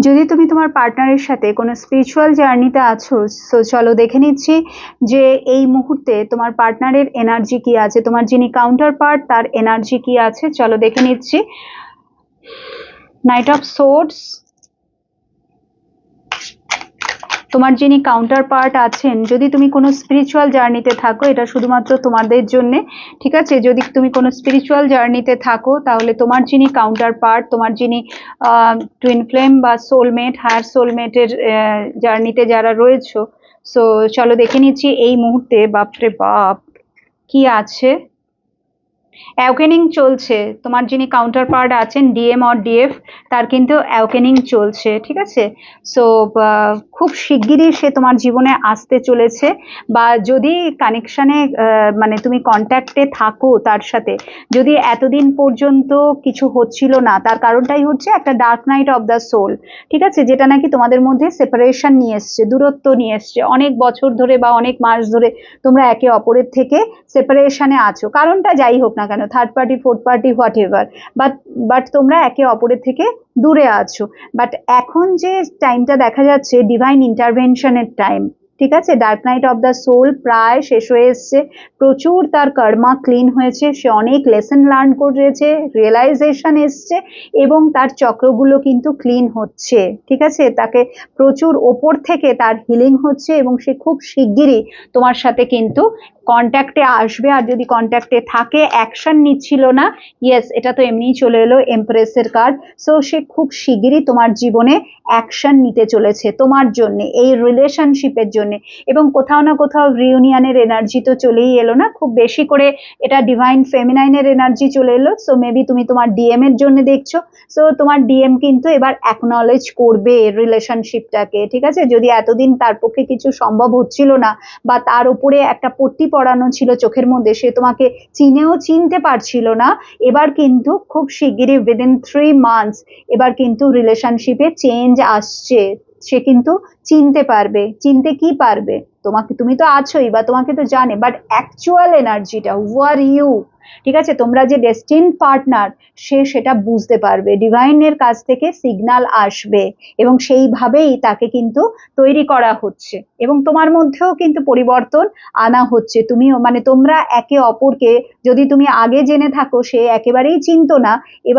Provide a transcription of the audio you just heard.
যদি তুমি তোমার পার্টনারের সাথে কোনো স্পিরিচুয়াল জার্নিতে আছো, সো চলো দেখে নিচ্ছি যে এই মুহূর্তে তোমার পার্টনারের এনার্জি কি আছে, তোমার যিনি কাউন্টার পার্ট তার এনার্জি কি আছে। চলো দেখে নিচ্ছি। নাইট অফ সোর্ডস, তোমার যিনি কাউন্টার পার্ট আছেন, যদি তুমি কোনো স্পিরিচুয়াল জার্নিতে থাকো, এটা শুধুমাত্র তোমাদের জন্য, ঠিক আছে? যদি তুমি কোনো স্পিরিচুয়াল জার্নিতে থাকো তাহলে তোমার যিনি কাউন্টার পার্ট, তোমার যিনি টুইন ফ্লেম বা সোলমেট, হায়ার সোলমেটের জার্নিতে যারা রয়েছো, সো চলো দেখে নিচ্ছি এই মুহূর্তে বাপরে বাপ কি আছে। অ্যাওকেনিং চলছে, তোমার যিনি কাউন্টার পার্ট আছেন ডিএম অর ডিএফ, তার কিন্তু অ্যাওকেনিং চলছে, ঠিক আছে? সো খুব শিগগিরই সে তোমার জীবনে আসতে চলেছে, বা যদি কানেকশানে মানে তুমি কন্ট্যাক্টে থাকো তার সাথে, যদি এতদিন পর্যন্ত কিছু হচ্ছিল না, তার কারণটাই হচ্ছে একটা dark night of the soul, ঠিক আছে? যেটা নাকি তোমাদের মধ্যে সেপারেশন নিয়ে এসছে, দূরত্ব নিয়ে এসছে, অনেক বছর ধরে বা অনেক মাস ধরে তোমরা একে অপরের থেকে সেপারেশনে আছো, কারণটা যাই হোক না কেন, third party, fourth party, what ever, but তোমরা একে অপরের থেকে দূরে আছো। বাট এখন যে টাইমটা দেখা যাচ্ছে ডিভাইন ইন্টারভেনশনের টাইম, ঠিক আছে? Dark night of the soul প্রায় শেষ হয়ে এসছে, প্রচুর তার কর্মা ক্লিন হয়েছে, সে অনেক লেসন লার্ন করেছে, রিয়েলাইজেশন এসছে, এবং তার চক্রগুলো কিন্তু ক্লিন হচ্ছে, ঠিক আছে? তাকে প্রচুর ওপর থেকে তার হিলিং হচ্ছে, এবং সে খুব শিগগিরই তোমার সাথে কিন্তু কন্ট্যাক্টে আসবে। আর যদি কন্ট্যাক্টে থাকে, অ্যাকশন নিচ্ছিল না, ইয়েস, এটা তো এমনিই চলে এলো এমপ্রেসের কার্ড। সো সে খুব শিগগিরই তোমার জীবনে অ্যাকশন নিতে চলেছে তোমার জন্য, এই রিলেশনশিপের জন্য। এবং কোথাও না কোথাও রিউনিয়নের এনার্জি তো চলেই এলো না, খুব বেশি করে এটা ডিভাইন ফেমিনাইনের এনার্জি চলে এলো। সো মেবি তুমি তোমার ডিএম এর জন্য দেখছো, সো তোমার ডিএম কিন্তু এবার অ্যাকনলেজ করবে রিলেশনশিপটাকে, ঠিক আছে? যদি এতদিন তার পক্ষে কিছু সম্ভব হচ্ছিল না, বা তার উপরে একটা পট্টি পরানো ছিল চোখের মধ্যে, সে তোমাকে চিনতে পারছিল না, এবার কিন্তু খুব শিগগিরই উইদিন 3 মান্থস এবার কিন্তু রিলেশনশিপে চেঞ্জ আসছে। সে কিন্তু চিনতে পারবে, চিনতে কি পারবে তোমাকে, তুমি তো আছোই বা তোমাকে তো জানে, বাট অ্যাকচুয়াল এনার্জিটা, হু আর ইউ, ঠিক আছে? তোমরা যে ডেস্টিন পার্টনার, সে সেটা বুঝতে পারবে, ডিভাইনের কাছ থেকে সিগন্যাল আসবে, এবং সেইভাবেই তাকে কিন্তু তৈরি করা হচ্ছে, এবং তোমার মধ্যেও কিন্তু পরিবর্তন আনা হচ্ছে। তুমিও, মানে তোমরা একে অপরকে, যদি তুমি আগে জেনে থাকো সে একেবারেই চিনতো না, এবার